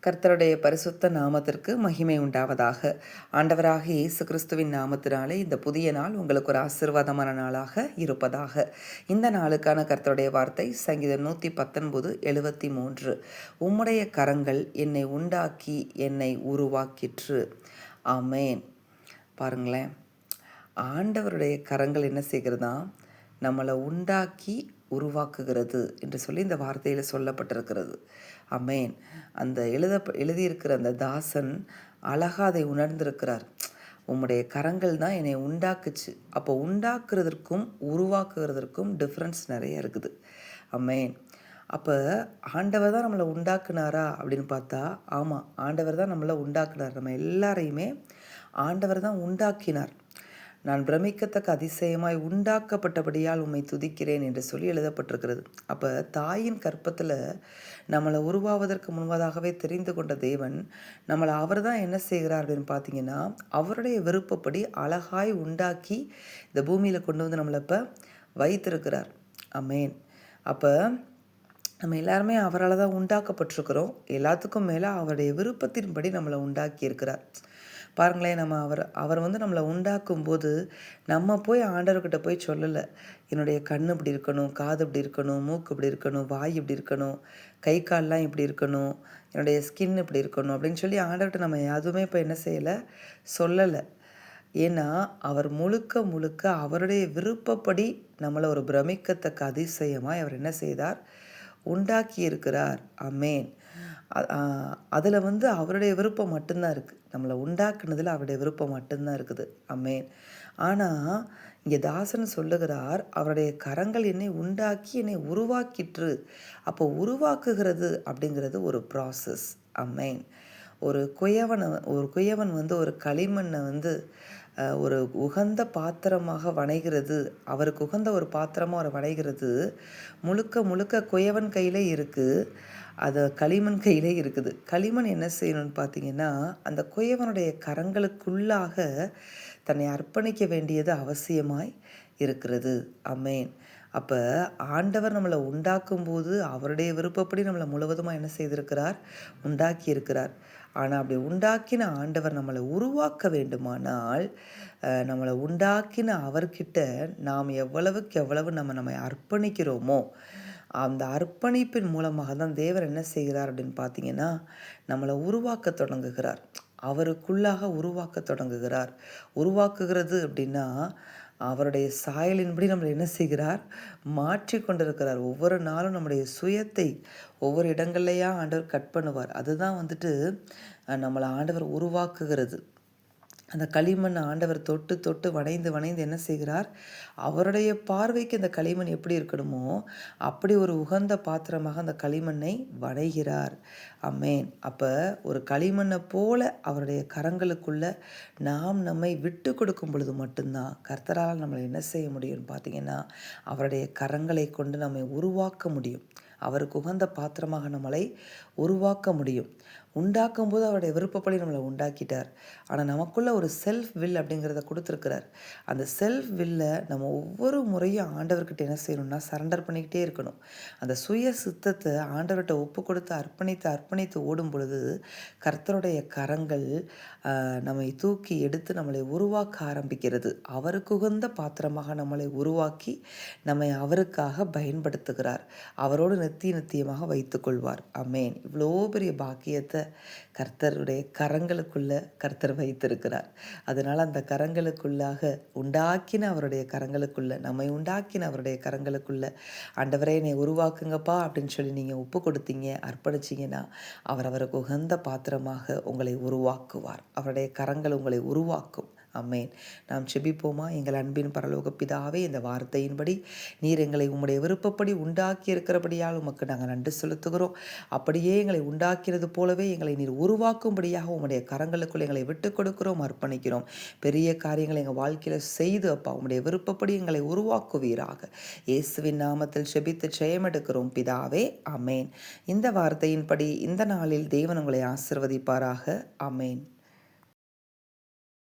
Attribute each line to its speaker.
Speaker 1: கர்த்தருடைய பரிசுத்த நாமத்திற்கு மகிமை உண்டாவதாக. ஆண்டவராக இயேசு கிறிஸ்துவின் நாமத்தினாலே இந்த புதிய நாள் உங்களுக்கு ஒரு ஆசீர்வாதமான நாளாக இருப்பதாக. இந்த நாளுக்கான கர்த்தருடைய வார்த்தை சங்கீதம் 119:73. உம்முடைய கரங்கள் என்னை உண்டாக்கி என்னை உருவாக்கிற்று. ஆமேன். பாருங்களேன், ஆண்டவருடைய கரங்கள் என்ன செய்கிறதா, நம்மளை உண்டாக்கி உருவாக்குகிறது என்று சொல்லி இந்த வார்த்தையில் சொல்லப்பட்டிருக்கிறது. அமேன். அந்த எழுதியிருக்கிற அந்த தாசன் அழகாக அதை உணர்ந்திருக்கிறார். உம்முடைய கரங்கள் தான் என்னை உண்டாக்குச்சு. அப்போ உண்டாக்குறதற்கும் உருவாக்குறதற்கும் டிஃப்ரென்ஸ் நிறைய இருக்குது. அமேன். அப்போ ஆண்டவர் தான் நம்மளை உண்டாக்குனாரா அப்படின்னு பார்த்தா, ஆமாம், ஆண்டவர் தான் நம்மளை உண்டாக்குனார். நம்ம எல்லாரையுமே ஆண்டவர் தான் உண்டாக்கினார். நான் பிரமிக்கத்தக்க அதிசயமாய் உண்டாக்கப்பட்டபடியால் உம்மை துதிக்கிறேன் என்று சொல்லி எழுதப்பட்டிருக்கிறது. அப்போ தாயின் கற்பத்தில் நம்மளை உருவாவதற்கு முன்பதாகவே தெரிந்து கொண்ட தேவன் நம்மளை அவர் தான் என்ன செய்கிறார் அப்படின்னு பார்த்தீங்கன்னா, அவருடைய விருப்பப்படி அழகாய் உண்டாக்கி இந்த பூமியில் கொண்டு வந்து நம்மளை இப்போ வைத்திருக்கிறார். அமேன். அப்போ நம்ம எல்லாருமே அவரால் தான் உண்டாக்கப்பட்டிருக்கிறோம். எல்லாத்துக்கும் மேலே அவருடைய விருப்பத்தின்படி நம்மளை உண்டாக்கி இருக்கிறார். பாருங்களேன், அவர் நம்மளை உண்டாக்கும் போது நம்ம போய் ஆண்டவர்கிட்ட போய் சொல்லலை, என்னுடைய கண் இப்படி இருக்கணும், காது இப்படி இருக்கணும், மூக்கு இப்படி இருக்கணும், வாய் இப்படி இருக்கணும், கை கால்லாம் இப்படி இருக்கணும், என்னுடைய ஸ்கின் இப்படி இருக்கணும் அப்படின்னு சொல்லி ஆண்டவர்கிட்ட நம்ம எதுவுமே இப்போ என்ன செய்யலை, சொல்லலை. ஏன்னா அவர் முழுக்க முழுக்க அவருடைய விருப்பப்படி நம்மளை ஒரு பிரமிக்கத்தக்க அதிசயமாய் அவர் என்ன செய்தார், உண்டாக்கி இருக்கிறார். அமேன். அதில் அவருடைய விருப்பம் மட்டும்தான் இருக்குது. நம்மளை உண்டாக்குனதில் அவருடைய விருப்பம் மட்டும்தான் இருக்குது. அமேன். ஆனால் இங்கே தாசன் சொல்லுகிறார், அவருடைய கரங்கள் என்னை உண்டாக்கி என்னை உருவாக்கிற்று. அப்போ உருவாக்குகிறது அப்படிங்கிறது ஒரு ப்ராசஸ். அமேன். ஒரு குயவன் ஒரு களிமண்ணை ஒரு உகந்த பாத்திரமாக வணைகிறது, அவருக்கு உகந்த ஒரு பாத்திரமாக அவர் வணைகிறது முழுக்க முழுக்க குயவன் கையிலே இருக்குது, அது களிமண் கையிலே இருக்குது. களிமண் என்ன செய்யணும்னு பார்த்தீங்கன்னா, அந்த குயவனுடைய கரங்களுக்குள்ளாக தன்னை அர்ப்பணிக்க வேண்டியது அவசியமாய் இருக்கிறது. அமேன். அப்போ ஆண்டவர் நம்மளை உண்டாக்கும்போது அவருடைய விருப்பப்படி நம்மளை முழுவதுமாக என்ன செய்திருக்கிறார், உண்டாக்கி இருக்கிறார். ஆனால் அப்படி உண்டாக்கின ஆண்டவர் நம்மளை உருவாக்க வேண்டுமானால், நம்மளை உண்டாக்கின அவர்கிட்ட நாம் எவ்வளவுக்கு எவ்வளவு நம்மை அர்ப்பணிக்கிறோமோ, அந்த அர்ப்பணிப்பின் மூலமாக தான் தேவர் என்ன செய்கிறார் அப்படின்னு பார்த்தீங்கன்னா, நம்மளை உருவாக்க தொடங்குகிறார். அவருக்குள்ளாக உருவாக்க தொடங்குகிறார். உருவாக்குகிறது அப்படின்னா, அவருடைய சாயலின்படி நம்மளை என்ன செய்கிறார், மாற்றி கொண்டிருக்கிறார். ஒவ்வொரு நாளும் நம்முடைய சுயத்தை ஒவ்வொரு இடங்கள்லையா ஆண்டவர் கட் பண்ணுவார். அதுதான் நம்மளை ஆண்டவர் உருவாக்குகிறது. அந்த களிமண் ஆண்டவர் தொட்டு தொட்டு வணைந்து வணைந்து என்ன செய்கிறார், அவருடைய பார்வைக்கு அந்த களிமண் எப்படி இருக்கணுமோ அப்படி ஒரு உகந்த பாத்திரமாக அந்த களிமண்ணை வணைகிறார். அமேன். அப்போ ஒரு களிமண்ணை போல அவருடைய கரங்களுக்குள்ள நாம் நம்மை விட்டு கொடுக்கும் பொழுது மட்டும்தான் கர்த்தரால் நம்மளை என்ன செய்ய முடியும்னு பார்த்தீங்கன்னா, அவருடைய கரங்களை கொண்டு நம்மை உருவாக்க முடியும். அவருக்கு உகந்த பாத்திரமாக நம்மளை உருவாக்க முடியும். உண்டாக்கும் போது அவருடைய விருப்பப்படி நம்மளை உண்டாக்கிட்டார். ஆனால் நமக்குள்ள ஒரு செல்ஃப் வில் அப்படிங்கிறத கொடுத்துருக்கிறார். அந்த செல்ஃப் வில்லை நம்ம ஒவ்வொரு முறையும் ஆண்டவர்கிட்ட என்ன செய்யணும்னா சரண்டர் பண்ணிக்கிட்டே இருக்கணும். அந்த சுய சித்தத்தை ஆண்டவர்கிட்ட ஒப்பு கொடுத்து அர்ப்பணித்து ஓடும் பொழுது கர்த்தருடைய கரங்கள் நம்மை தூக்கி எடுத்து நம்மளை உருவாக்க ஆரம்பிக்கிறது. அவருக்கு உகந்த பாத்திரமாக நம்மளை உருவாக்கி நம்மை அவருக்காக பயன்படுத்துகிறார். அவரோடு நித்தியமாக வைத்துக்கொள்வார். அமேன். இவ்வளோ பெரிய பாக்கியத்தை கர்த்தருடைய கரங்களுக்குள்ள கர்த்தர் வைத்திருக்கிறார். அதனால் அந்த கரங்களுக்குள்ளாக உண்டாக்கின அவருடைய கரங்களுக்குள்ள நம்மை உண்டாக்கின அவருடைய கரங்களுக்குள்ள ஆண்டவரே என்னை உருவாக்குங்கப்பா அப்படின்னு சொல்லி நீங்கள் ஒப்பு கொடுத்தீங்க, அர்ப்பணிச்சிங்கன்னா அவருக்கு உகந்த பாத்திரமாக உங்களை உருவாக்குவார். அவருடைய கரங்கள் உங்களை உருவாக்கும். அமேன். நாம் செபிப்போமா? எங்கள் அன்பின் பரலோக பிதாவே, இந்த வார்த்தையின்படி நீர் எங்களை உம்முடைய விருப்பப்படி உண்டாக்கி இருக்கிறபடியால் உமக்கு நாங்கள் நன்றி செலுத்துகிறோம். அப்படியே எங்களை உண்டாக்கினது போலவே எங்களை நீர் உருவாக்கும்படியாக உம்முடைய கரங்களுக்குள் எங்களை விட்டு கொடுக்கிறோம், அர்ப்பணிக்கிறோம். பெரிய காரியங்களை எங்கள் வாழ்க்கையில் செய்து அப்பா உம்முடைய விருப்பப்படி எங்களை உருவாக்குவீராக. இயேசுவின் நாமத்தில் செபித்து ஜெயமெடுக்கிறோம் பிதாவே. அமேன். இந்த வார்த்தையின்படி இந்த நாளில் தேவன் உங்களை ஆசீர்வதிப்பாராக. அமேன்.